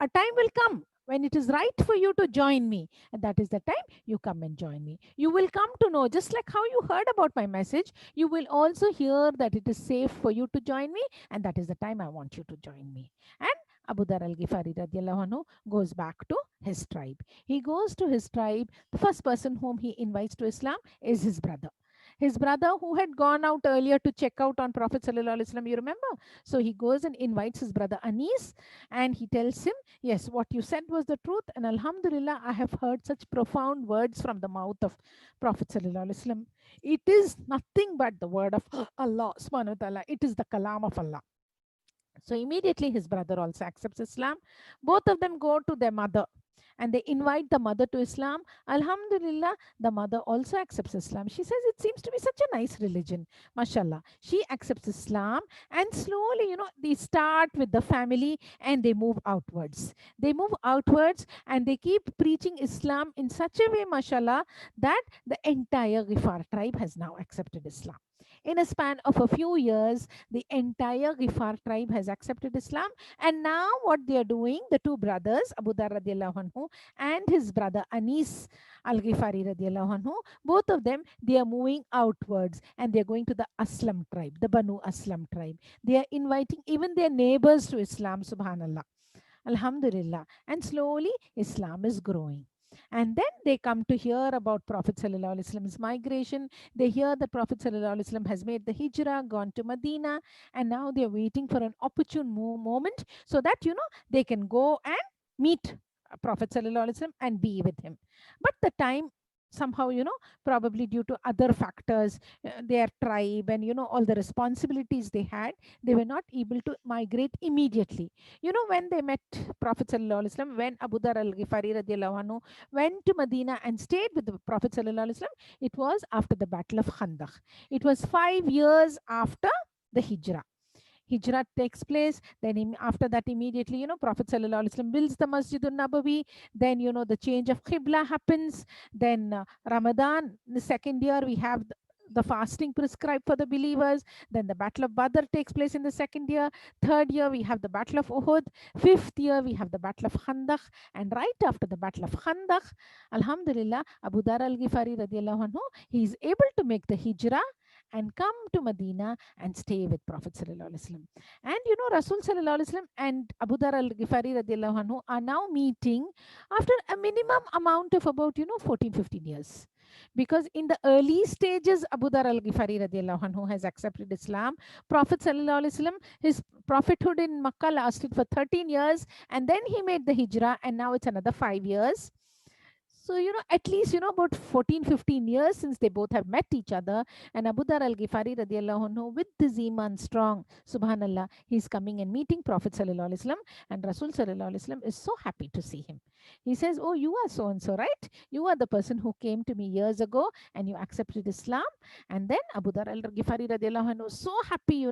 a time will come when it is right for you to join me. And that is the time you come and join me. You will come to know, just like how you heard about my message, you will also hear that it is safe for you to join me. And that is the time I want you to join me. And Abu Dhar al-Ghifari radiallahu anhu goes back to his tribe. He goes to his tribe. The first person whom he invites to Islam is his brother. His brother, who had gone out earlier to check out on Prophet sallallahu alaihi wasallam, you remember? So he goes and invites his brother Anis, and he tells him, yes, what you said was the truth, and Alhamdulillah, I have heard such profound words from the mouth of Prophet sallallahu alaihi wasallam. It is nothing but the word of Allah subhanahu wa ta'ala. It is the kalam of Allah. So immediately his brother also accepts Islam. Both of them go to their mother, and they invite the mother to Islam. Alhamdulillah, the mother also accepts Islam. She says it seems to be such a nice religion. Mashallah. She accepts Islam, and slowly, they start with the family and they move outwards. They move outwards and they keep preaching Islam in such a way, mashallah, that the entire Ghifar tribe has now accepted Islam. In a span of a few years, the entire Ghifar tribe has accepted Islam. And now what they are doing, the two brothers, Abu Dhar radiallahu anhu and his brother Anis al-Ghifari radiallahu anhu, both of them, they are moving outwards, and they are going to the Aslam tribe, the Banu Aslam tribe. They are inviting even their neighbors to Islam, subhanallah. Alhamdulillah. And slowly Islam is growing. And then they come to hear about Prophet sallallahu alaihi wasallam's migration. They hear that Prophet sallallahu alaihi wasallam has made the hijrah, gone to Medina, and now they're waiting for an opportune moment so that they can go and meet Prophet sallallahu alaihi wasallam and be with him. But the time somehow, probably due to other factors, their tribe and all the responsibilities they had, they were not able to migrate immediately. When they met Prophet sallallahu alaihi wasallam, when Abu Dhar al-Ghifari radiallahu anhu went to Medina and stayed with the Prophet sallallahu alaihi wasallam, it was after the Battle of Khandaq. It was 5 years after the Hijrah. Hijrah takes place. Then after that, immediately, Prophet sallallahu alaihi wasallam builds the Masjidun Nabawi. Then, the change of Qibla happens. Then Ramadan, the second year, we have the fasting prescribed for the believers. Then the Battle of Badr takes place in the second year. Third year, we have the Battle of Uhud. Fifth year, we have the Battle of Khandaq. And right after the Battle of Khandaq, Alhamdulillah, Abu Dhar al-Ghifari radiallahu anhu, he is able to make the Hijrah and come to Medina and stay with Prophet sallallahu alaihi wasallam. And Rasul sallallahu alaihi wasallam and Abu Dhar al-Ghifari radiallahu anhu are now meeting after a minimum amount of about 14-15 years. Because in the early stages, Abu Dhar al-Ghifari radiallahu anhu has accepted Islam. Prophet sallallahu alaihi wasallam, his prophethood in Makkah lasted for 13 years, and then he made the Hijrah, and now it's another 5 years. So, at least, about 14-15 years since they both have met each other. And Abu Dhar al-Ghifari radiallahu anhu, with his iman strong, subhanallah, he's coming and meeting Prophet sallallahu alaihi wasallam, and Rasul sallallahu alaihi wasallam is so happy to see him. He says, oh, you are so-and-so, right? You are the person who came to me years ago and you accepted Islam. And then Abu Dhar al-Ghifari radiallahu anhu is so happy,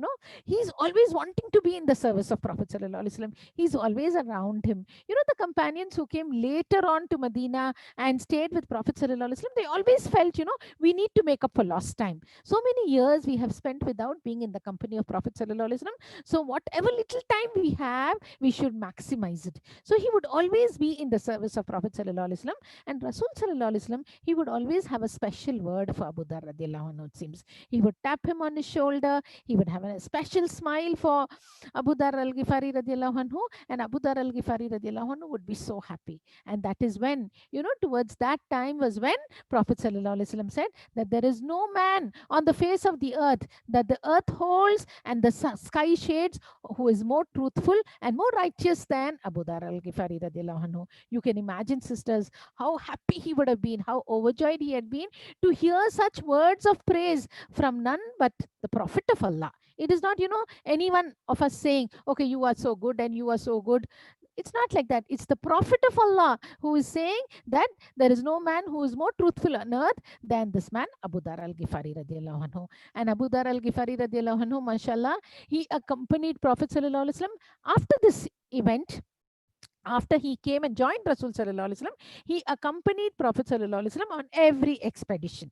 he's always wanting to be in the service of Prophet sallallahu alaihi wasallam. He's always around him. The companions who came later on to Medina and stayed with Prophet Sallallahu Alaihi Wasallam, they always felt, we need to make up for lost time. So many years we have spent without being in the company of Prophet Sallallahu Alaihi Wasallam. So whatever little time we have, we should maximize it. So he would always be in the service of Prophet Sallallahu Alaihi Wasallam. And Rasul Sallallahu Alaihi Wasallam, he would always have a special word for Abu Dhar radiallahu anhu, it seems. He would tap him on his shoulder. He would have a special smile for Abu Dhar al-Ghifari radiallahu anhu, and Abu Dhar al-Ghifari radiallahu anhu would be so happy. And that is when, towards that time was when Prophet Sallallahu Alaihi Wasallam said that there is no man on the face of the earth that the earth holds and the sky shades who is more truthful and more righteous than Abu Dhar al-Ghifari radiallahu anhu. You can imagine, sisters, how happy he would have been, how overjoyed he had been to hear such words of praise from none but the Prophet of Allah. It is not, anyone of us saying, okay, you are so good and you are so good. It's not like that. It's the Prophet of Allah who is saying that there is no man who is more truthful on earth than this man, Abu Dhar al-Ghifari radiallahu anhu. And Abu Dhar al-Ghifari radiallahu anhu, mashallah, he accompanied Prophet Sallallahu Alaihi Wasallam after this event. After he came and joined Rasul Sallallahu Alaihi Wasallam, he accompanied Prophet Sallallahu Alaihi Wasallam on every expedition.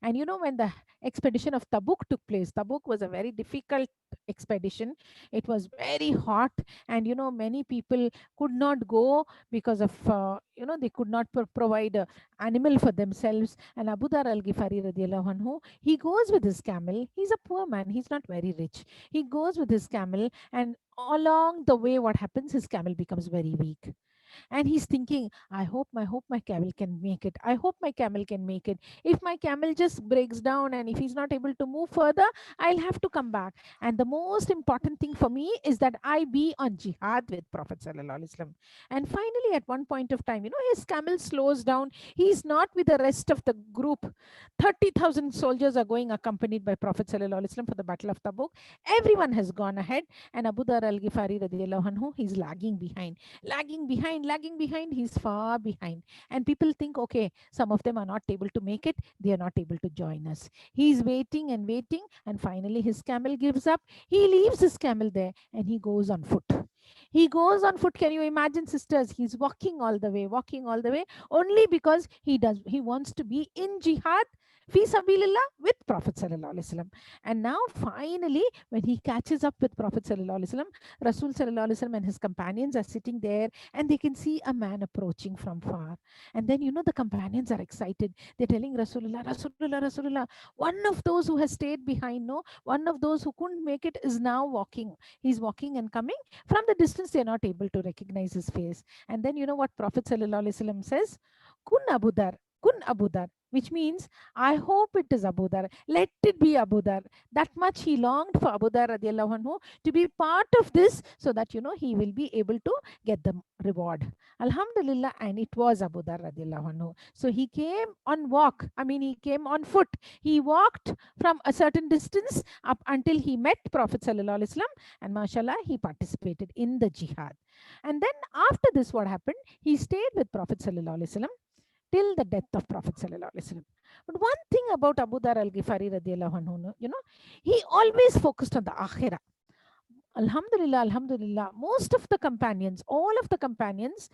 And when the expedition of Tabuk took place, Tabuk was a very difficult expedition. It was very hot, and many people could not go because of they could not provide a animal for themselves. And Abu Dhar al-Ghifari radiallahu anhu, he goes with his camel. He's a poor man. He's not very rich. He goes with his camel, and along the way, what happens? His camel becomes very weak. And he's thinking, I hope my camel can make it. I hope my camel can make it. If my camel just breaks down and if he's not able to move further, I'll have to come back. And the most important thing for me is that I be on jihad with Prophet Sallallahu Alaihi Wasallam. And finally, at one point of time, his camel slows down. He's not with the rest of the group. 30,000 soldiers are going accompanied by Prophet Sallallahu Alaihi Wasallam for the Battle of Tabuk. Everyone has gone ahead, and Abu Dhar al-Ghifari radiallahu anhu, he's lagging behind. Lagging behind, he's far behind. And people think, okay, some of them are not able to make it, they are not able to join us. He's waiting and waiting, and finally his camel gives up. He leaves his camel there and he goes on foot. He goes on foot. Can you imagine, sisters? He's walking all the way, only because he wants to be in jihad fi sabilillah with Prophet Sallallahu Alaihi Wasallam. And now finally, when he catches up with Prophet Sallallahu Alaihi Wasallam, Rasul Sallallahu Alaihi Wasallam and his companions are sitting there, and they can see a man approaching from far. And then the companions are excited. They're telling Rasulullah, Rasulullah, Rasulullah, one of those who has stayed behind, one of those who couldn't make it is now walking. He's walking and coming. From the distance, they're not able to recognize his face. And then what Prophet Sallallahu Alaihi Wasallam says? Kun Abu Dhar, Kun Abu Dhar, which means, I hope it is Abu Dhar. Let it be Abu Dhar. That much he longed for Abu Dhar radiallahu anhu to be part of this, so that he will be able to get the reward. Alhamdulillah, and it was Abu Dhar radiallahu anhu. So he came he came on foot. He walked from a certain distance up until he met Prophet Sallallahu Alaihi Wasallam, and mashallah, he participated in the jihad. And then after this, what happened? He stayed with Prophet Sallallahu Alaihi Wasallam till the death of Prophet Sallallahu Alaihi Wasallam. But one thing about Abu Dhar al-Ghifari radiallahu anhu, he always focused on the akhirah. Alhamdulillah, Alhamdulillah. Most of the companions, all of the companions,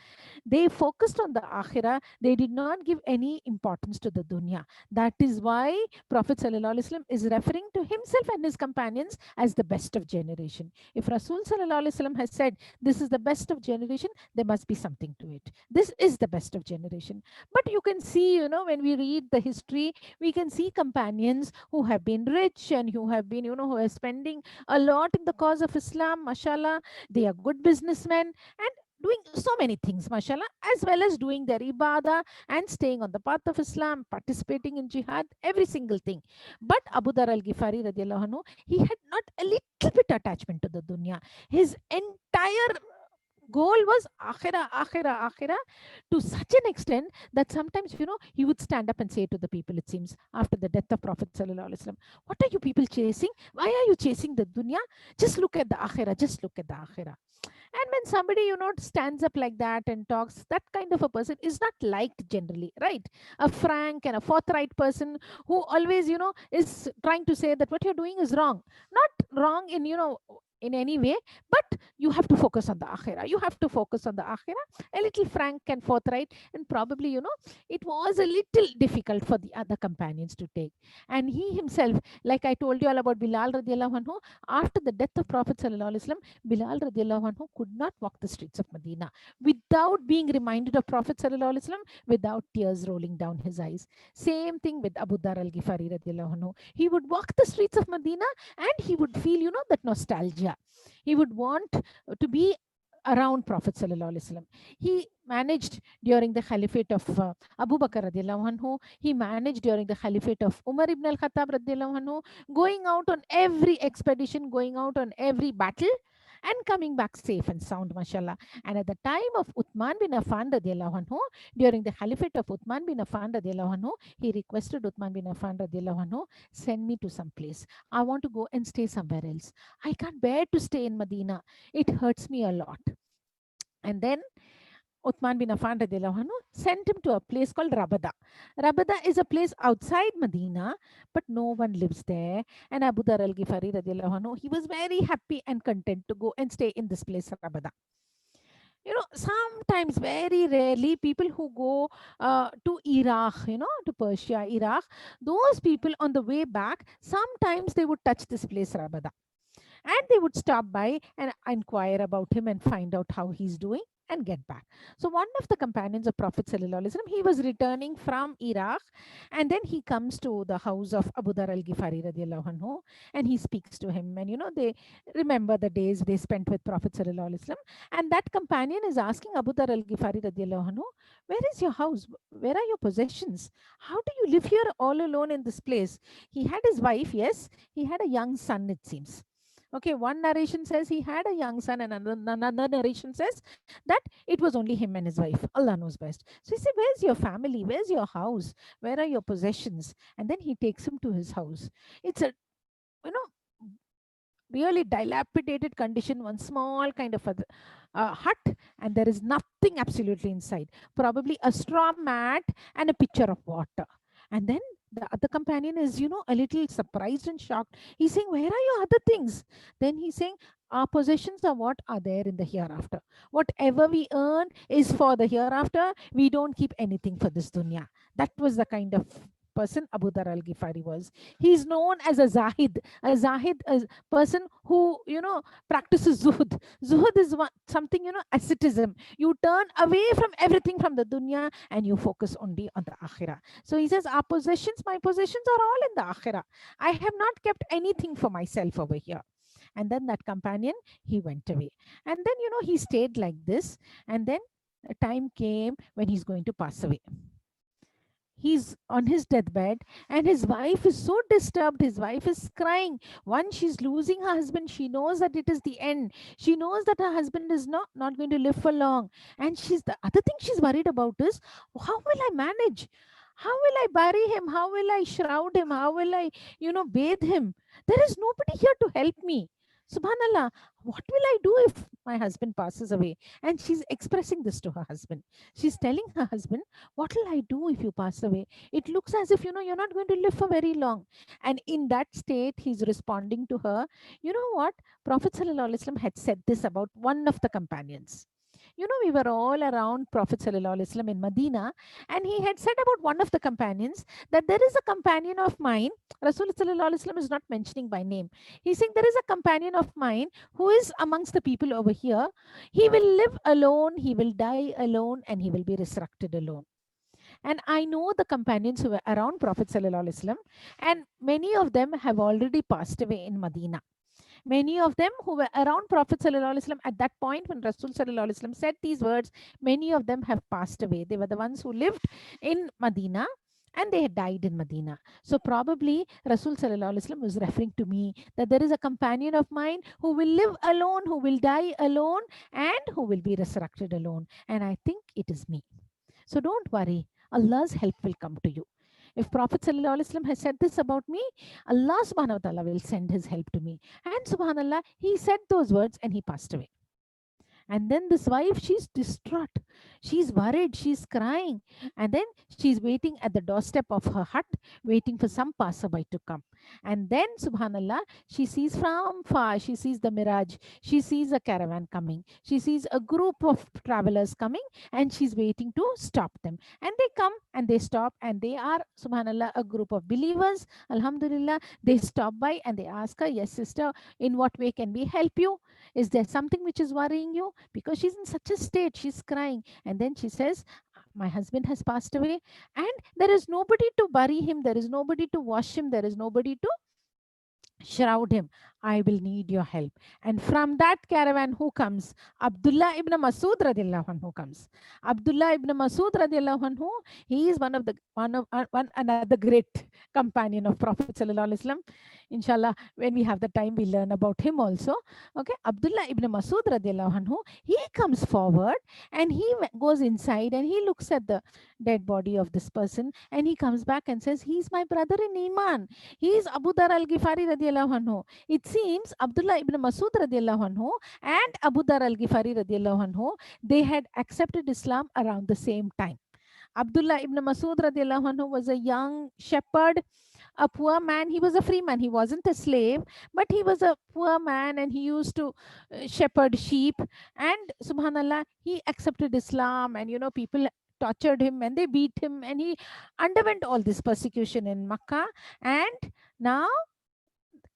they focused on the akhirah. They did not give any importance to the dunya. That is why Prophet Sallallahu Alaihi Wasallam is referring to himself and his companions as the best of generation. If Rasul Sallallahu Alaihi Wasallam has said, this is the best of generation, there must be something to it. This is the best of generation. But you can see, when we read the history, we can see companions who have been rich and who have been, who are spending a lot in the cause of Islam, mashallah. They are good businessmen and doing so many things, mashallah, as well as doing their ibadah and staying on the path of Islam, participating in jihad, every single thing. But Abu Dhar al-Ghifari radiallahu anhu, he had not a little bit attachment to the dunya. His entire goal was akhirah, akhirah, akhirah, to such an extent that sometimes, he would stand up and say to the people, it seems, after the death of Prophet Sallallahu Alaihi Wasallam, what are you people chasing? Why are you chasing the dunya? Just look at the akhirah, just look at the akhirah. And when somebody, stands up like that and talks, that kind of a person is not liked generally, right? A frank and a forthright person who always, is trying to say that what you're doing is wrong. Not wrong in, in any way, but you have to focus on the akhirah. You have to focus on the akhirah. A little frank and forthright, and probably, it was a little difficult for the other companions to take. And he himself, like I told you all about Bilal radiallahu anhu, after the death of Prophet sallallahu alaihi wasallam, Bilal radiallahu anhu could not walk the streets of Medina without being reminded of Prophet sallallahu alaihi wasallam, without tears rolling down his eyes. Same thing with Abu Dhar al-Ghifari radiallahu anhu. He would walk the streets of Medina and he would feel, that nostalgia. He would want to be around Prophet sallallahu alaihi wasallam. He managed during the Caliphate of Abu Bakr radiallahu anhu. He managed during the Caliphate of Umar ibn al-Khattab radiallahu anhu, going out on every expedition, going out on every battle, and coming back safe and sound, mashallah. And at the time of Uthman bin Affan radiallahu anhu, during the Caliphate of Uthman bin Affan radiallahu anhu, he requested Uthman bin Affan radiallahu anhu, send me to some place. I want to go and stay somewhere else. I can't bear to stay in Medina. It hurts me a lot. And then Uthman bin Affan radiallahu anhu sent him to a place called Rabada. Rabada is a place outside Medina, but no one lives there. And Abu Dhar al-Ghifari radiallahu anhu, he was very happy and content to go and stay in this place, Rabada. Sometimes, very rarely, people who go to Iraq, to Persia, Iraq, those people on the way back, sometimes they would touch this place, Rabada. And they would stop by and inquire about him and find out how he's doing and get back. So one of the companions of Prophet sallallahu alaihi wasallam, he was returning from Iraq, and then he comes to the house of Abu Dhar al-Ghifari radiallahu anhu, and he speaks to him, and they remember the days they spent with Prophet sallallahu alaihi wasallam. And that companion is asking Abu Dhar al-Ghifari radiallahu anhu, where is your house? Where are your possessions? How do you live here all alone in this place? He had his wife, yes, he had a young son, it seems. Okay, one narration says he had a young son, and another narration says that it was only him and his wife. Allah knows best. So he said, where's your family? Where's your house? Where are your possessions? And then he takes him to his house. It's a, really dilapidated condition, one small kind of a hut, and there is nothing absolutely inside. Probably a straw mat and a pitcher of water. And then the other companion is, a little surprised and shocked. He's saying, where are your other things? Then he's saying, our possessions are what are there in the hereafter. Whatever we earn is for the hereafter. We don't keep anything for this dunya. That was the kind of person Abu Dhar al-Ghifari was. He's known as a zahid, a person who, practices zuhud. Zuhud is something, asceticism. You turn away from everything from the dunya and you focus only on the akhirah. So he says, my possessions are all in the akhirah. I have not kept anything for myself over here. And then that companion, he went away. And then, he stayed like this. And then a time came when he's going to pass away. He's on his deathbed and his wife is so disturbed. His wife is crying. Once she's losing her husband, she knows that it is the end. She knows that her husband is not going to live for long. And the other thing she's worried about is, how will I manage? How will I bury him? How will I shroud him? How will I, bathe him? There is nobody here to help me. Subhanallah, what will I do if my husband passes away? And she's expressing this to her husband. She's telling her husband, what will I do if you pass away? It looks as if, you're not going to live for very long. And in that state, he's responding to her. You know what? Prophet ﷺ had said this about one of the companions. We were all around Prophet ﷺ in Medina, and he had said about one of the companions that there is a companion of mine. Rasul ﷺ is not mentioning by name. He's saying there is a companion of mine who is amongst the people over here. He will live alone, he will die alone, and he will be resurrected alone. And I know the companions who were around Prophet ﷺ, and many of them have already passed away in Medina. Many of them who were around Prophet ﷺ at that point when Rasul ﷺ said these words, many of them have passed away. They were the ones who lived in Medina and they had died in Medina. So probably Rasul ﷺ was referring to me, that there is a companion of mine who will live alone, who will die alone, and who will be resurrected alone. And I think it is me. So don't worry. Allah's help will come to you. If Prophet ﷺ has said this about me, Allah subhanahu wa ta'ala will send his help to me. And subhanallah, he said those words and he passed away. And then this wife, she's distraught. She's worried. She's crying. And then she's waiting at the doorstep of her hut, waiting for some passerby to come. And then, subhanallah, she sees from far, she sees the mirage. She sees a caravan coming. She sees a group of travelers coming, and she's waiting to stop them. And they come and they stop, and they are, subhanallah, a group of believers. Alhamdulillah, they stop by and they ask her, yes, sister, in what way can we help you? Is there something which is worrying you? Because she's in such a state, she's crying. And then she says, my husband has passed away, and there is nobody to bury him, there is nobody to wash him, there is nobody to shroud him. I will need your help. And from that caravan, who comes? Abdullah ibn Masud radiallahu anhu comes. Abdullah ibn Masud radiallahu anhu, he is one another great companion of Prophet sallallahu alaihi wasallam. Inshallah, when we have the time, we learn about him also. Okay, Abdullah ibn Masud radiallahu anhu, he comes forward and he goes inside and he looks at the dead body of this person, and he comes back and says, he's my brother in Iman. He is Abu Dar al-Ghifari radiallahu anhu. It seems Abdullah ibn Masud radiallahu anhu and Abu Dar al-Ghifari radiallahu anhu, they had accepted Islam around the same time. Abdullah ibn Masud radiallahu anhu was a young shepherd, a poor man. He was a free man. He wasn't a slave, but he was a poor man and he used to shepherd sheep. And subhanallah, he accepted Islam, and people tortured him and they beat him, and he underwent all this persecution in Makkah. And now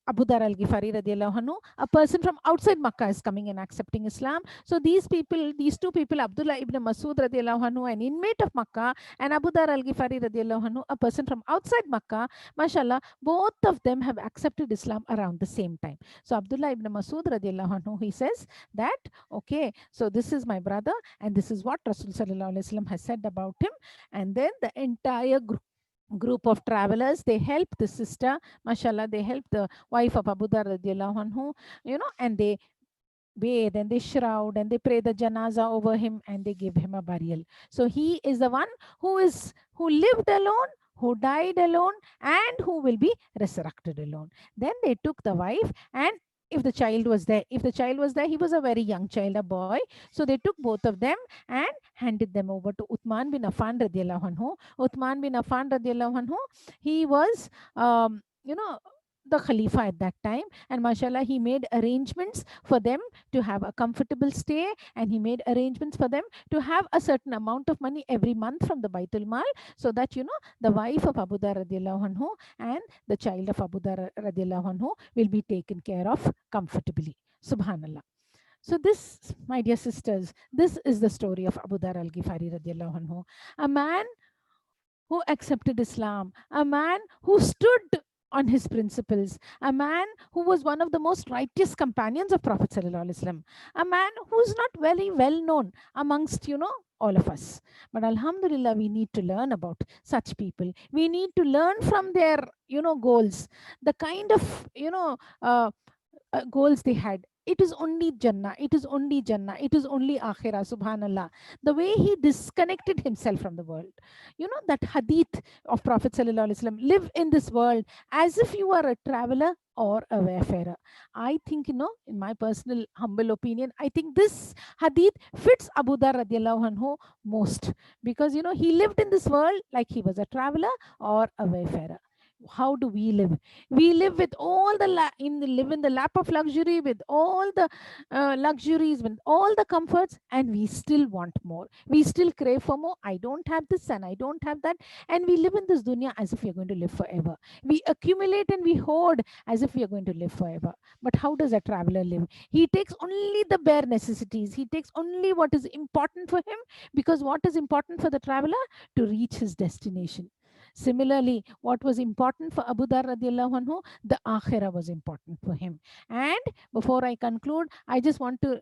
Abu Dar al-Ghifari radiallahu anhu, a person from outside Makkah is coming and accepting Islam. So these two people, Abdullah ibn Masud radiallahu anhu, an inmate of Makkah, and Abu Dar al-Ghifari radiallahu anhu, a person from outside Makkah, mashallah, both of them have accepted Islam around the same time. So Abdullah ibn Masud radiallahu anhu, he says that, okay, so this is my brother, and this is what Rasul sallallahu alaihi wasallam has said about him. And then the entire group of travelers, they help the sister, mashallah, they help the wife of Abu Dhar radiallahu anhu, and they bathe and they shroud and they pray the janaza over him and they give him a burial. So he is the one who lived alone, who died alone, and who will be resurrected alone. Then they took the wife, and if the child was there, he was a very young child, a boy. So they took both of them and handed them over to Uthman bin Affan radiallahu anhu. Uthman bin Affan radiallahu anhu, he was, the Khalifa at that time, and mashallah, he made arrangements for them to have a comfortable stay, and he made arrangements for them to have a certain amount of money every month from the Baitul Mal, so that the wife of Abu Dhar radiallahu anhu and the child of Abu Dhar radiallahu anhu will be taken care of comfortably. Subhanallah. So this, my dear sisters, this is the story of Abu Dhar al-Ghifari radiallahu anhu, a man who accepted Islam, a man who stood on his principles, a man who was one of the most righteous companions of Prophet sallallahu alaihi wasallam, a man who's not very well known amongst all of us. But alhamdulillah, we need to learn about such people. We need to learn from their goals, the kind of goals they had. It is only Jannah. It is only Jannah. It is only Akhirah. Subhanallah. The way he disconnected himself from the world. That hadith of Prophet sallallahu alaihi wasallam, live in this world as if you are a traveler or a wayfarer. I think, in my personal humble opinion, I think this hadith fits Abu Dhar radiallahu anhu most, because, he lived in this world like he was a traveler or a wayfarer. How do we live? We live with all the live in the lap of luxury, with all the luxuries, with all the comforts, and we still want more. We still crave for more. I don't have this and I don't have that, and we live in this dunya as if we are going to live forever. We accumulate and we hoard as if we are going to live forever. But how does a traveler live? He takes only the bare necessities. He takes only what is important for him, because what is important for the traveler? To reach his destination. Similarly, what was important for Abu Dhar radiallahu anhu? The akhirah was important for him. And before I conclude, I just want to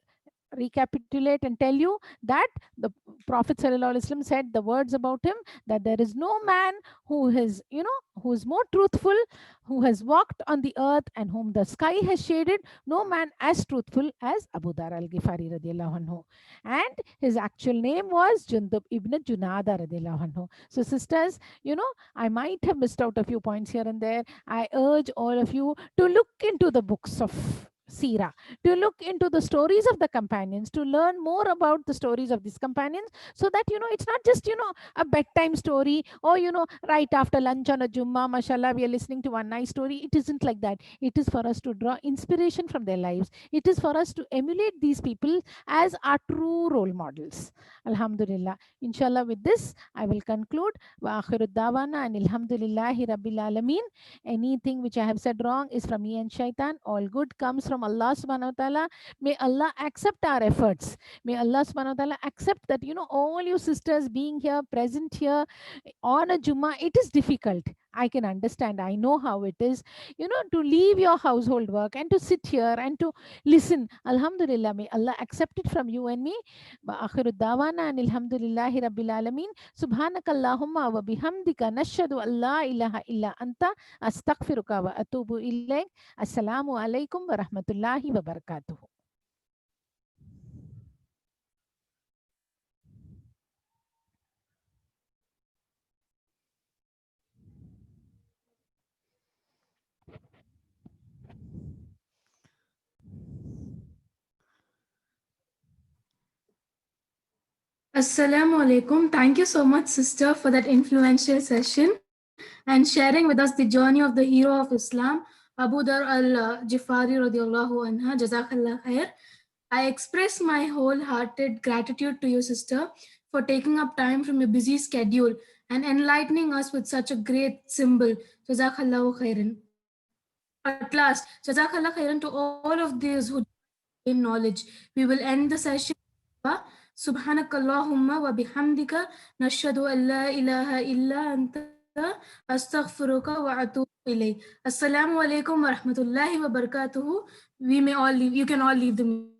recapitulate and tell you that the Prophet sallallahu alaihi wasallam said the words about him, that there is no man who is more truthful, who has walked on the earth and whom the sky has shaded, no man as truthful as Abu Dhar al-Ghifari radiallahu anhu. And his actual name was Jundub ibn Junada radiallahu anhu. So sisters, I might have missed out a few points here and there. I urge all of you to look into the books of Sira, to look into the stories of the companions, to learn more about the stories of these companions, so that it's not just a bedtime story, or right after lunch on a Jummah, mashallah, we are listening to one nice story. It isn't like that. It is for us to draw inspiration from their lives. It is for us to emulate these people as our true role models. Alhamdulillah. Inshallah, with this, I will conclude. Wa akhiru dawana and alhamdulillahi rabbil alameen. Anything which I have said wrong is from me and shaitan. All good comes from Allah subhanahu wa ta'ala. May Allah accept our efforts. May Allah subhanahu wa ta'ala accept that, all you sisters being here, present here on a Jummah, it is difficult. I can understand. I know how it is, to leave your household work and to sit here and to listen. Alhamdulillah, may Allah accept it from you and me. Wa akhiru dawana and alhamdulillahi rabbil alameen. Subhanakallahumma wa bihamdika nashhadu an la ilaha illa anta astaghfiruka wa atubu ilayk. Assalamu alaikum wa rahmatullahi wa barakatuh. Assalamu alaikum. Thank you so much, sister, for that influential session and sharing with us the journey of the hero of Islam, Abu Dhar al-Jifari radiallahu anha. Jazakallah khair. I express my wholehearted gratitude to you, sister, for taking up time from your busy schedule and enlightening us with such a great symbol. Jazakallahu khairan. At last, Jazakallah khairan to all of these who gain knowledge. We will end the session. Subhanakallahumma wa bihamdika nashhadu an la ilaha illa anta astaghfiruka wa atubu ilayk. Assalamu alaikum wa rahmatullahi wa barakatuhu. We may all leave. You can all leave the meeting.